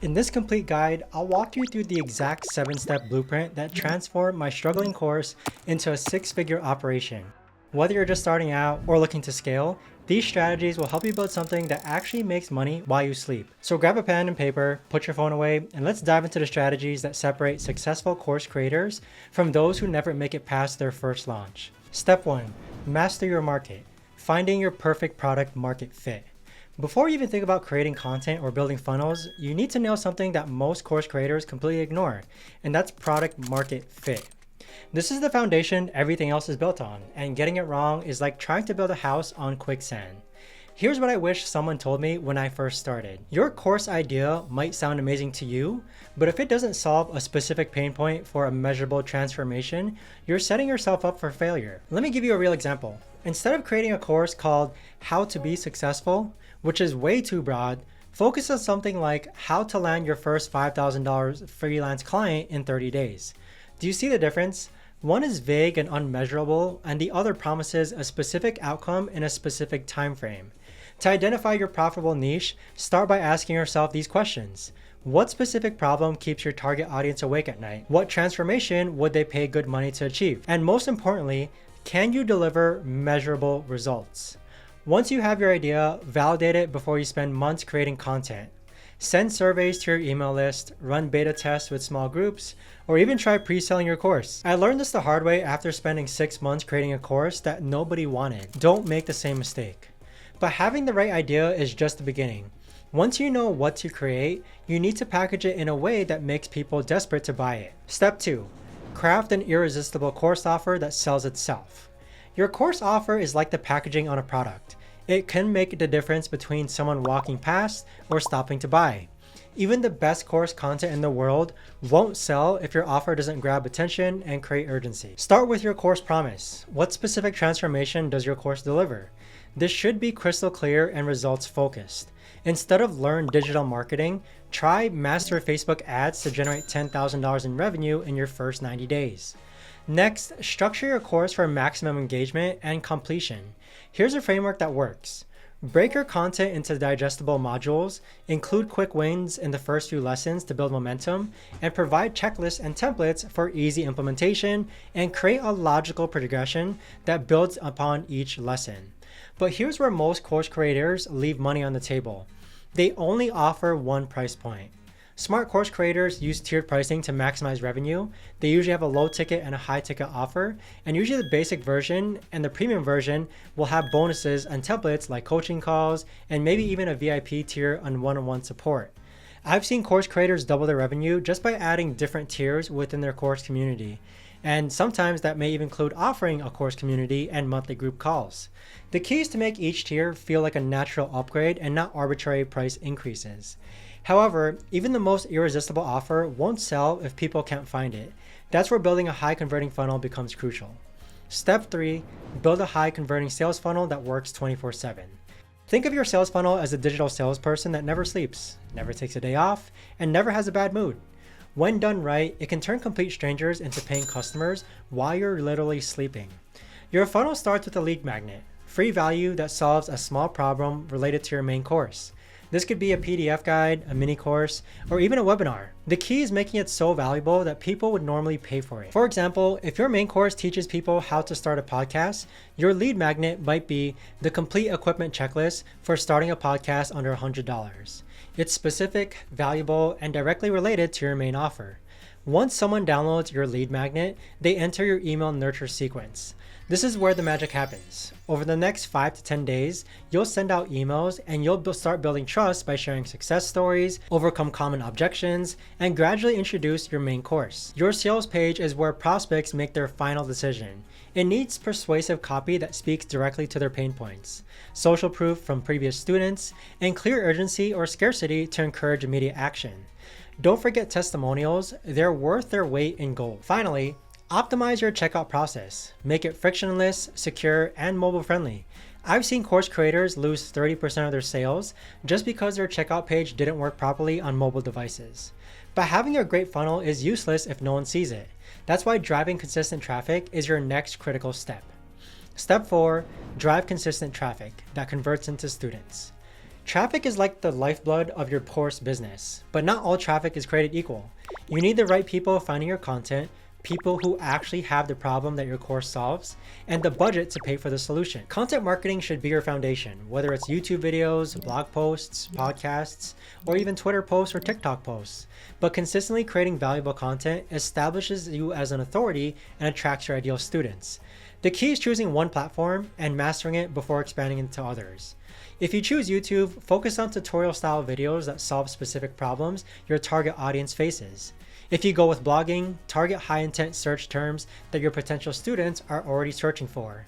In this complete guide, I'll walk you through the exact 7-step blueprint that transformed my struggling course into a 6-figure operation. Whether you're just starting out or looking to scale, these strategies will help you build something that actually makes money while you sleep. So grab a pen and paper, put your phone away, and let's dive into the strategies that separate successful course creators from those who never make it past their first launch. Step 1. Master your market. Finding your perfect product market fit. Before you even think about creating content or building funnels, you need to know something that most course creators completely ignore, and that's product market fit. This is the foundation everything else is built on, and getting it wrong is like trying to build a house on quicksand. Here's what I wish someone told me when I first started. Your course idea might sound amazing to you, but if it doesn't solve a specific pain point for a measurable transformation, you're setting yourself up for failure. Let me give you a real example. Instead of creating a course called How to Be Successful, which is way too broad, focus on something like how to land your first $5,000 freelance client in 30 days. Do you see the difference? One is vague and unmeasurable, and the other promises a specific outcome in a specific time frame. To identify your profitable niche, start by asking yourself these questions. What specific problem keeps your target audience awake at night? What transformation would they pay good money to achieve? And most importantly, can you deliver measurable results? Once you have your idea, validate it before you spend months creating content. Send surveys to your email list, run beta tests with small groups, or even try pre-selling your course. I learned this the hard way after spending 6 months creating a course that nobody wanted. Don't make the same mistake. But having the right idea is just the beginning. Once you know what to create, you need to package it in a way that makes people desperate to buy it. Step 2. Craft an irresistible course offer that sells itself. Your course offer is like the packaging on a product. It can make the difference between someone walking past or stopping to buy. Even the best course content in the world won't sell if your offer doesn't grab attention and create urgency. Start with your course promise. What specific transformation does your course deliver? This should be crystal clear and results focused. Instead of learn digital marketing, try master Facebook ads to generate $10,000 in revenue in your first 90 days. Next, structure your course for maximum engagement and completion. Here's a framework that works. Break your content into digestible modules, include quick wins in the first few lessons to build momentum, and provide checklists and templates for easy implementation, and create a logical progression that builds upon each lesson. But here's where most course creators leave money on the table. They only offer one price point. Smart course creators use tiered pricing to maximize revenue. They usually have a low ticket and a high ticket offer, and usually the basic version and the premium version will have bonuses and templates like coaching calls and maybe even a VIP tier on one-on-one support. I've seen course creators double their revenue just by adding different tiers within their course community. And sometimes that may even include offering a course community and monthly group calls. The key is to make each tier feel like a natural upgrade and not arbitrary price increases. However, even the most irresistible offer won't sell if people can't find it. That's where building a high converting funnel becomes crucial. Step 3, build a high converting sales funnel that works 24/7. Think of your sales funnel as a digital salesperson that never sleeps, never takes a day off, and never has a bad mood. When done right, it can turn complete strangers into paying customers while you're literally sleeping. Your funnel starts with a lead magnet, free value that solves a small problem related to your main course. This could be a PDF guide, a mini course, or even a webinar. The key is making it so valuable that people would normally pay for it. For example, if your main course teaches people how to start a podcast, your lead magnet might be the complete equipment checklist for starting a podcast under $100. It's specific, valuable, and directly related to your main offer. Once someone downloads your lead magnet, they enter your email nurture sequence. This is where the magic happens. Over the next 5 to 10 days, you'll send out emails and you'll start building trust by sharing success stories, overcome common objections, and gradually introduce your main course. Your sales page is where prospects make their final decision. It needs persuasive copy that speaks directly to their pain points, social proof from previous students, and clear urgency or scarcity to encourage immediate action. Don't forget testimonials. They're worth their weight in gold. Finally, optimize your checkout process. Make it frictionless, secure, and mobile friendly. I've seen course creators lose 30% of their sales just because their checkout page didn't work properly on mobile devices. But having a great funnel is useless if no one sees it. That's why driving consistent traffic is your next critical step. Step 4, drive consistent traffic that converts into students. Traffic is like the lifeblood of your course business, but not all traffic is created equal. You need the right people finding your content, people who actually have the problem that your course solves, and the budget to pay for the solution. Content marketing should be your foundation, whether it's YouTube videos, blog posts, podcasts, or even Twitter posts or TikTok posts. But consistently creating valuable content establishes you as an authority and attracts your ideal students. The key is choosing one platform and mastering it before expanding into others. If you choose YouTube, focus on tutorial style videos that solve specific problems your target audience faces. If you go with blogging, target high intent search terms that your potential students are already searching for.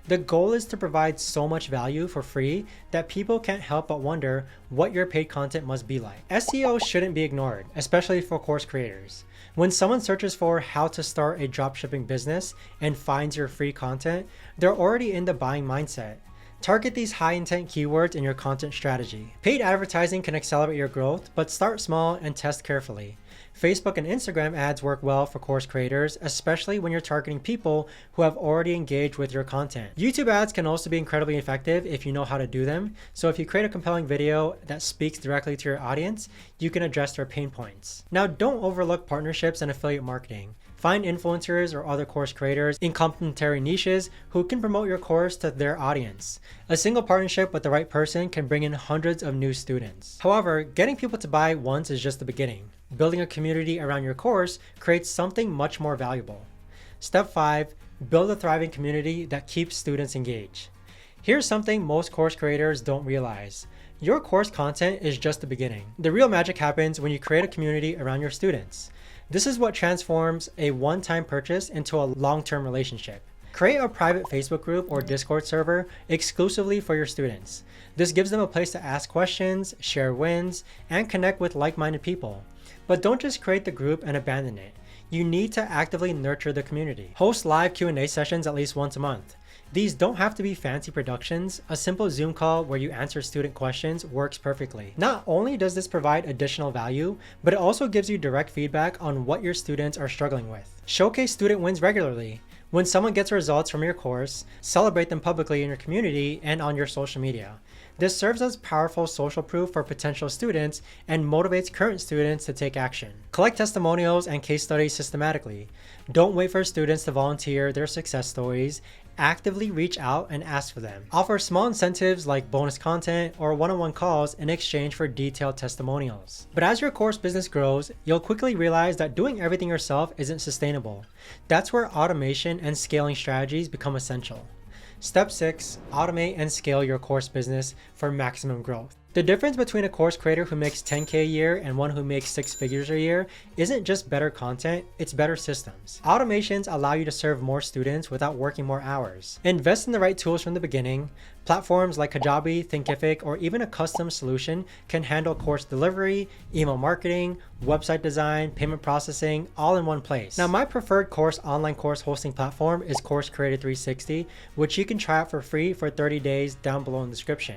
The goal is to provide so much value for free that people can't help but wonder what your paid content must be like. SEO shouldn't be ignored, especially for course creators. When someone searches for how to start a dropshipping business and finds your free content, they're already in the buying mindset. Target these high intent keywords in your content strategy. Paid advertising can accelerate your growth, but start small and test carefully. Facebook and Instagram ads work well for course creators, especially when you're targeting people who have already engaged with your content. YouTube ads can also be incredibly effective if you know how to do them. So if you create a compelling video that speaks directly to your audience, you can address their pain points. Now, don't overlook partnerships and affiliate marketing. Find influencers or other course creators in complementary niches who can promote your course to their audience. A single partnership with the right person can bring in hundreds of new students. However, getting people to buy once is just the beginning. Building a community around your course creates something much more valuable. Step 5, build a thriving community that keeps students engaged. Here's something most course creators don't realize. Your course content is just the beginning. The real magic happens when you create a community around your students. This is what transforms a one-time purchase into a long-term relationship. Create a private Facebook group or Discord server exclusively for your students. This gives them a place to ask questions, share wins, and connect with like-minded people. But don't just create the group and abandon it. You need to actively nurture the community. Host live Q&A sessions at least once a month. These don't have to be fancy productions. A simple Zoom call where you answer student questions works perfectly. Not only does this provide additional value, but it also gives you direct feedback on what your students are struggling with. Showcase student wins regularly. When someone gets results from your course, celebrate them publicly in your community and on your social media. This serves as powerful social proof for potential students and motivates current students to take action. Collect testimonials and case studies systematically. Don't wait for students to volunteer their success stories. Actively reach out and ask for them. Offer small incentives like bonus content or one-on-one calls in exchange for detailed testimonials. But as your course business grows, you'll quickly realize that doing everything yourself isn't sustainable. That's where automation and scaling strategies become essential. Step 6, automate and scale your course business for maximum growth. The difference between a course creator who makes $10K a year and one who makes 6 figures a year isn't just better content, it's better systems. Automations allow you to serve more students without working more hours. Invest in the right tools from the beginning. Platforms like Kajabi, Thinkific, or even a custom solution can handle course delivery, email marketing, website design, payment processing, all in one place. Now, my preferred online course hosting platform is Course Creator 360, which you can try out for free for 30 days down below in the description.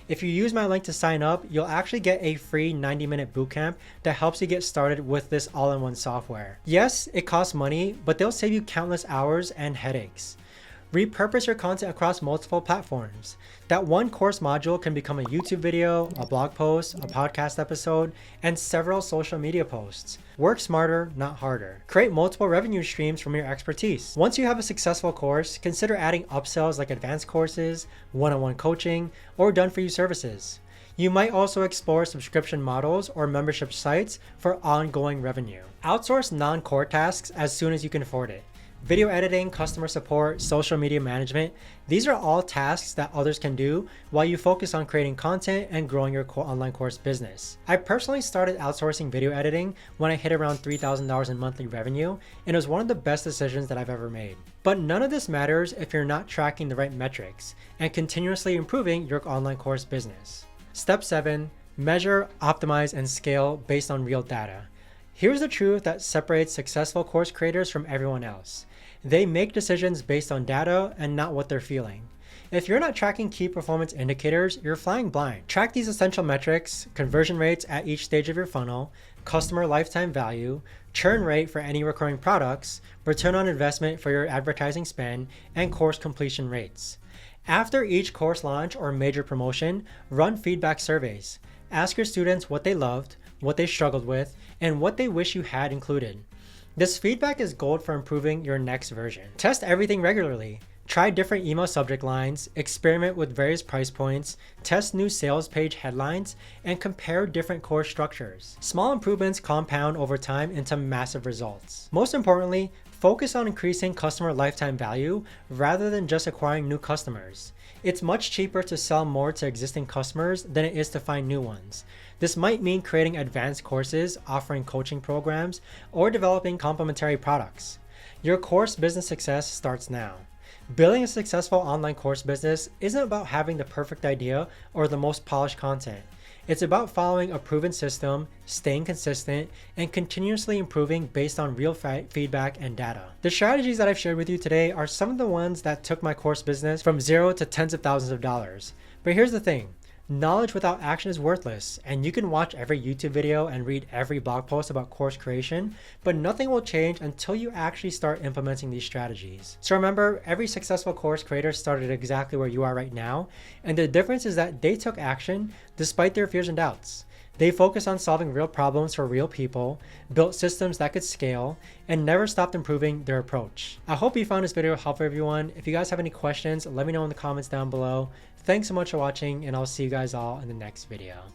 If you use my link to sign up, you'll actually get a free 90-minute bootcamp that helps you get started with this all-in-one software. Yes, it costs money, but they'll save you countless hours and headaches. Repurpose your content across multiple platforms. That one course module can become a YouTube video, a blog post, a podcast episode, and several social media posts. Work smarter, not harder. Create multiple revenue streams from your expertise. Once you have a successful course, consider adding upsells like advanced courses, one-on-one coaching, or done-for-you services. You might also explore subscription models or membership sites for ongoing revenue. Outsource non-core tasks as soon as you can afford it. Video editing, customer support, social media management, these are all tasks that others can do while you focus on creating content and growing your online course business. I personally started outsourcing video editing when I hit around $3,000 in monthly revenue, and it was one of the best decisions that I've ever made. But none of this matters if you're not tracking the right metrics and continuously improving your online course business. Step 7, measure, optimize, and scale based on real data. Here's the truth that separates successful course creators from everyone else. They make decisions based on data and not what they're feeling. If you're not tracking key performance indicators, you're flying blind. Track these essential metrics: conversion rates at each stage of your funnel, customer lifetime value, churn rate for any recurring products, return on investment for your advertising spend, and course completion rates. After each course launch or major promotion, run feedback surveys. Ask your students what they loved, what they struggled with, and what they wish you had included. This feedback is gold for improving your next version. Test everything regularly. Try different email subject lines, experiment with various price points, test new sales page headlines, and compare different course structures. Small improvements compound over time into massive results. Most importantly, focus on increasing customer lifetime value rather than just acquiring new customers. It's much cheaper to sell more to existing customers than it is to find new ones. This might mean creating advanced courses, offering coaching programs, or developing complementary products. Your course business success starts now. Building a successful online course business isn't about having the perfect idea or the most polished content. It's about following a proven system, staying consistent, and continuously improving based on real feedback and data. The strategies that I've shared with you today are some of the ones that took my course business from zero to tens of thousands of dollars. But here's the thing. Knowledge without action is worthless, and you can watch every YouTube video and read every blog post about course creation, but nothing will change until you actually start implementing these strategies. So remember, every successful course creator started exactly where you are right now, and the difference is that they took action despite their fears and doubts. They focused on solving real problems for real people, built systems that could scale, and never stopped improving their approach. I hope you found this video helpful, everyone. If you guys have any questions, let me know in the comments down below. Thanks so much for watching, and I'll see you guys all in the next video.